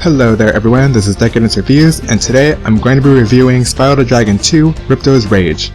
Hello there everyone, this is Decadence Reviews, and today I'm going to be reviewing Spyro the Dragon 2, Ripto's Rage.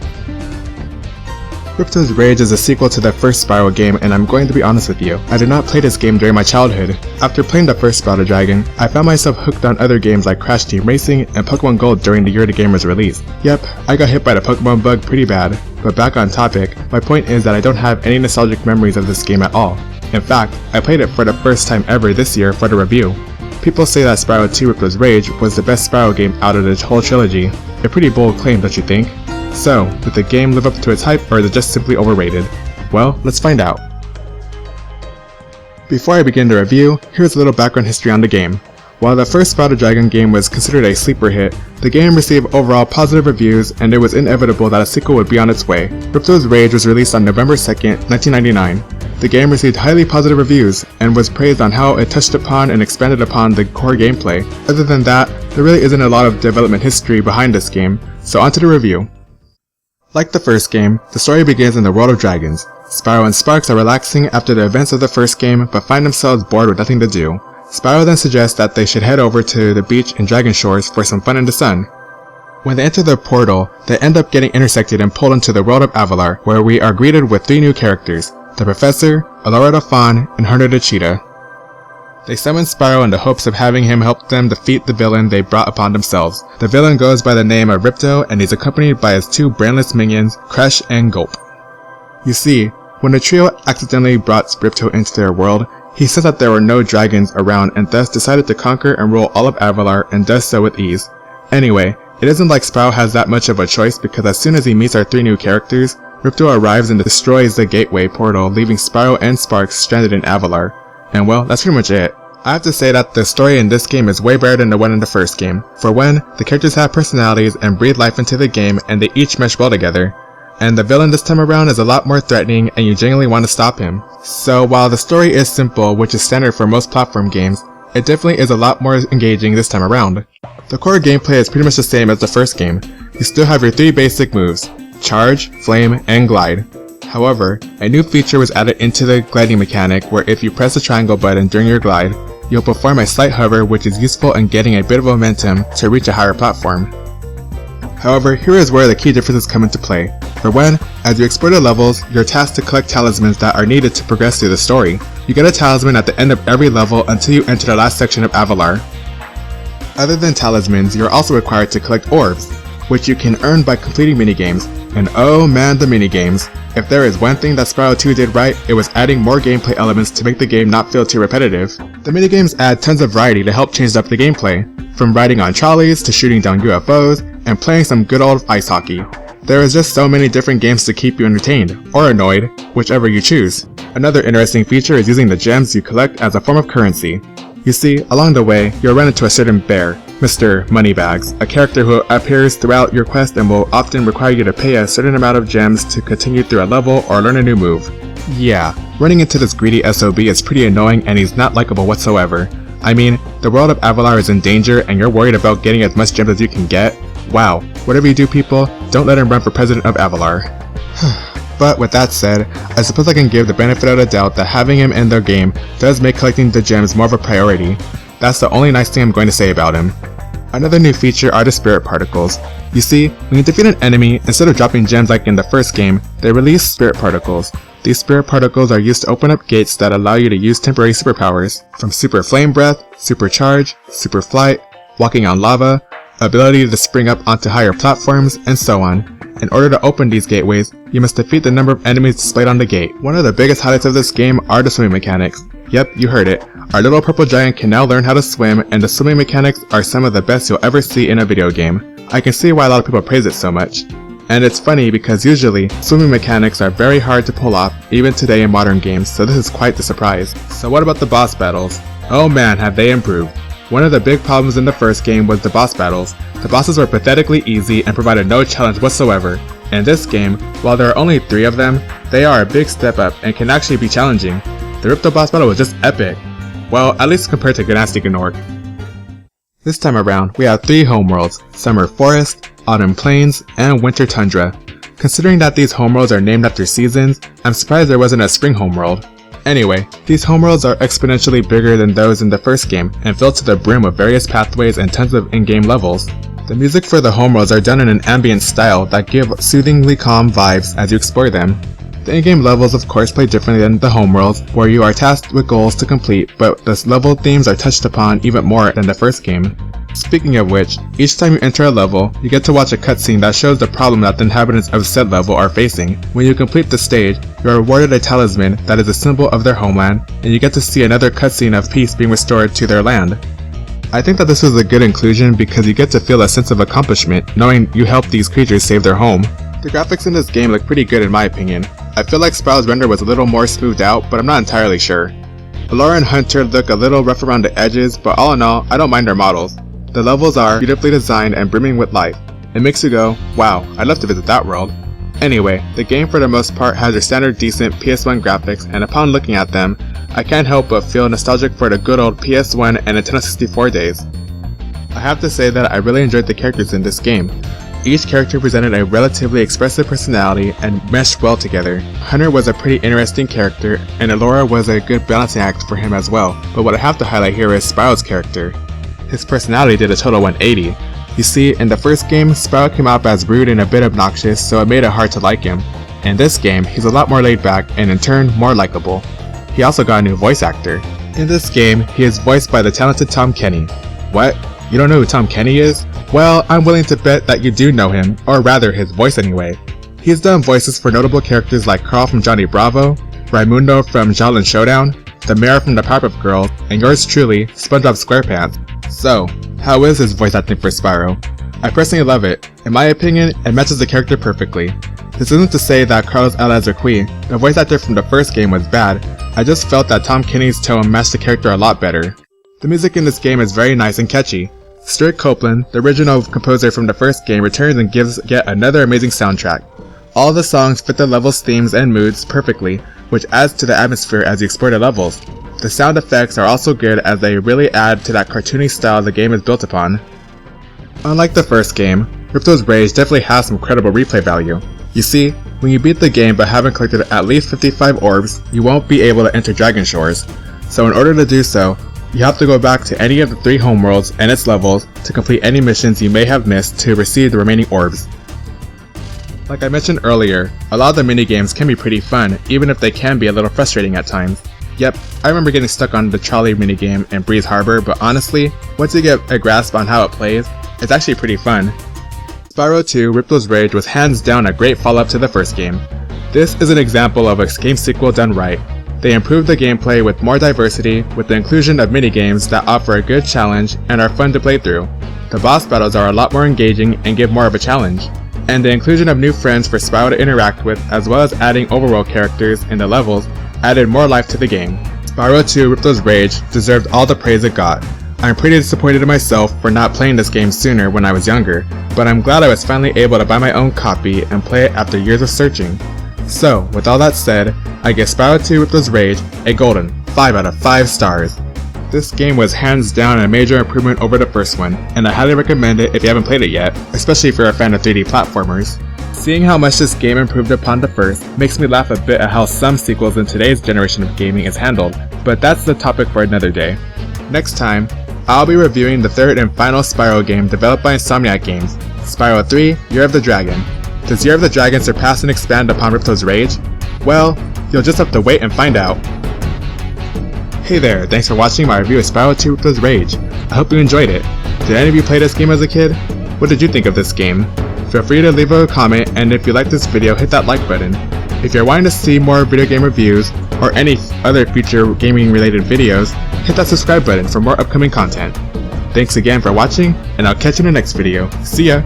Ripto's Rage is a sequel to the first Spyro game, and I'm going to be honest with you, I did not play this game during my childhood. After playing the first Spyro the Dragon, I found myself hooked on other games like Crash Team Racing and Pokemon Gold during the year the game was released. Yep, I got hit by the Pokemon bug pretty bad, but back on topic, my point is that I don't have any nostalgic memories of this game at all. In fact, I played it for the first time ever this year for the review. People say that Spyro 2 Ripto's Rage was the best Spyro game out of the whole trilogy. A pretty bold claim, don't you think? So, did the game live up to its hype, or is it just simply overrated? Well, let's find out. Before I begin the review, here's a little background history on the game. While the first Spyro the Dragon game was considered a sleeper hit, the game received overall positive reviews, and it was inevitable that a sequel would be on its way. Ripto's Rage was released on November 2nd, 1999. The game received highly positive reviews, and was praised on how it touched upon and expanded upon the core gameplay. Other than that, there really isn't a lot of development history behind this game, so onto the review. Like the first game, the story begins in the world of dragons. Spyro and Sparx are relaxing after the events of the first game, but find themselves bored with nothing to do. Spyro then suggests that they should head over to the beach in Dragon Shores for some fun in the sun. When they enter the portal, they end up getting intersected and pulled into the world of Avalar, where we are greeted with three new characters: the Professor, Allura the Fawn, and Hunter the Cheetah. They summon Spyro in the hopes of having him help them defeat the villain they brought upon themselves. The villain goes by the name of Ripto, and he's accompanied by his two brainless minions, Crash and Gulp. You see, when the trio accidentally brought Ripto into their world, he said that there were no dragons around and thus decided to conquer and rule all of Avalar, and does so with ease. Anyway, it isn't like Spyro has that much of a choice, because as soon as he meets our three new characters, Ripto arrives and destroys the gateway portal, leaving Spyro and Sparx stranded in Avalar. And well, that's pretty much it. I have to say that the story in this game is way better than the one in the first game. For one, the characters have personalities and breathe life into the game, and they each mesh well together. And the villain this time around is a lot more threatening, and you genuinely want to stop him. So while the story is simple, which is standard for most platform games, it definitely is a lot more engaging this time around. The core gameplay is pretty much the same as the first game. You still have your three basic moves: Charge, Flame, and Glide. However, a new feature was added into the gliding mechanic, where if you press the triangle button during your glide, you'll perform a slight hover, which is useful in getting a bit of momentum to reach a higher platform. However, here is where the key differences come into play. For one, as you explore the levels, you're tasked to collect talismans that are needed to progress through the story. You get a talisman at the end of every level until you enter the last section of Avalar. Other than talismans, you're also required to collect orbs, which you can earn by completing minigames. And oh man, the minigames. If there is one thing that Spyro 2 did right, it was adding more gameplay elements to make the game not feel too repetitive. The minigames add tons of variety to help change up the gameplay, from riding on trolleys to shooting down UFOs and playing some good old ice hockey. There is just so many different games to keep you entertained, or annoyed, whichever you choose. Another interesting feature is using the gems you collect as a form of currency. You see, along the way, you'll run into a certain bear, Mr. Moneybags, a character who appears throughout your quest and will often require you to pay a certain amount of gems to continue through a level or learn a new move. Yeah, running into this greedy SOB is pretty annoying, and he's not likable whatsoever. I mean, the world of Avalar is in danger and you're worried about getting as much gems as you can get? Wow, whatever you do people, don't let him run for president of Avalar. But with that said, I suppose I can give the benefit of the doubt that having him in the game does make collecting the gems more of a priority. That's the only nice thing I'm going to say about him. Another new feature are the spirit particles. You see, when you defeat an enemy, instead of dropping gems like in the first game, they release spirit particles. These spirit particles are used to open up gates that allow you to use temporary superpowers, from Super Flame Breath, Super Charge, Super Flight, walking on lava, ability to spring up onto higher platforms, and so on. In order to open these gateways, you must defeat the number of enemies displayed on the gate. One of the biggest highlights of this game are the swimming mechanics. Yep, you heard it. Our little purple giant can now learn how to swim, and the swimming mechanics are some of the best you'll ever see in a video game. I can see why a lot of people praise it so much. And it's funny because usually, swimming mechanics are very hard to pull off, even today in modern games, so this is quite the surprise. So what about the boss battles? Oh man, have they improved. One of the big problems in the first game was the boss battles. The bosses were pathetically easy and provided no challenge whatsoever. In this game, while there are only 3 of them, they are a big step up and can actually be challenging. The Ripto boss battle was just epic. Well, at least compared to Gnasty Gnorc. This time around, we have 3 homeworlds: Summer Forest, Autumn Plains, and Winter Tundra. Considering that these homeworlds are named after seasons, I'm surprised there wasn't a spring homeworld. Anyway, these homeworlds are exponentially bigger than those in the first game and filled to the brim with various pathways and tons of in-game levels. The music for the homeworlds are done in an ambient style that give soothingly calm vibes as you explore them. The in-game levels of course play differently than the homeworlds, where you are tasked with goals to complete, but the level themes are touched upon even more than the first game. Speaking of which, each time you enter a level, you get to watch a cutscene that shows the problem that the inhabitants of said level are facing. When you complete the stage, you are awarded a talisman that is a symbol of their homeland, and you get to see another cutscene of peace being restored to their land. I think that this was a good inclusion because you get to feel a sense of accomplishment knowing you helped these creatures save their home. The graphics in this game look pretty good in my opinion. I feel like Spyro's render was a little more smoothed out, but I'm not entirely sure. Allura and Hunter look a little rough around the edges, but all in all, I don't mind their models. The levels are beautifully designed and brimming with life. It makes you go, wow, I'd love to visit that world. Anyway, the game for the most part has your standard decent PS1 graphics, and upon looking at them, I can't help but feel nostalgic for the good old PS1 and Nintendo 64 days. I have to say that I really enjoyed the characters in this game. Each character presented a relatively expressive personality and meshed well together. Hunter was a pretty interesting character, and Allura was a good balancing act for him as well, but what I have to highlight here is Spyro's character. His personality did a total 180. You see, in the first game, Spyro came out as rude and a bit obnoxious, so it made it hard to like him. In this game, he's a lot more laid back and in turn, more likable. He also got a new voice actor. In this game, he is voiced by the talented Tom Kenny. What? You don't know who Tom Kenny is? Well, I'm willing to bet that you do know him, or rather his voice anyway. He's done voices for notable characters like Carl from Johnny Bravo, Raimundo from Shaolin Showdown, the mayor from the Powerpuff Girls, and yours truly, SpongeBob SquarePants. So, how is his voice acting for Spyro? I personally love it. In my opinion, it matches the character perfectly. This isn't to say that Carlos Alazraqui, the voice actor from the first game, was bad. I just felt that Tom Kenny's tone matched the character a lot better. The music in this game is very nice and catchy. Stuart Copeland, the original composer from the first game, returns and gives yet another amazing soundtrack. All the songs fit the level's themes and moods perfectly, which adds to the atmosphere as you explore the levels. The sound effects are also good as they really add to that cartoony style the game is built upon. Unlike the first game, Ripto's Rage definitely has some credible replay value. You see, when you beat the game but haven't collected at least 55 orbs, you won't be able to enter Dragon Shores. So in order to do so, you have to go back to any of the 3 homeworlds and its levels to complete any missions you may have missed to receive the remaining orbs. Like I mentioned earlier, a lot of the minigames can be pretty fun, even if they can be a little frustrating at times. Yep, I remember getting stuck on the trolley minigame in Breeze Harbor, but honestly, once you get a grasp on how it plays, it's actually pretty fun. Spyro 2 Ripto's Rage was hands down a great follow-up to the first game. This is an example of a game sequel done right. They improved the gameplay with more diversity, with the inclusion of minigames that offer a good challenge and are fun to play through. The boss battles are a lot more engaging and give more of a challenge. And the inclusion of new friends for Spyro to interact with, as well as adding overworld characters in the levels, added more life to the game. Spyro 2 Ripto's Rage deserved all the praise it got. I'm pretty disappointed in myself for not playing this game sooner when I was younger, but I'm glad I was finally able to buy my own copy and play it after years of searching. So, with all that said, I give Spyro 2 Ripto's Rage a golden 5 out of 5 stars. This game was hands down a major improvement over the first one, and I highly recommend it if you haven't played it yet, especially if you're a fan of 3D platformers. Seeing how much this game improved upon the first makes me laugh a bit at how some sequels in today's generation of gaming is handled, but that's the topic for another day. Next time, I'll be reviewing the third and final Spyro game developed by Insomniac Games, Spyro 3 Year of the Dragon. Does Year of the Dragon surpass and expand upon Ripto's Rage? Well, you'll just have to wait and find out. Hey there, thanks for watching my review of Spyro 2 Ripto's Rage. I hope you enjoyed it. Did any of you play this game as a kid? What did you think of this game? Feel free to leave a comment, and if you like this video, hit that like button. If you're wanting to see more video game reviews, or any other future gaming related videos, hit that subscribe button for more upcoming content. Thanks again for watching, and I'll catch you in the next video. See ya!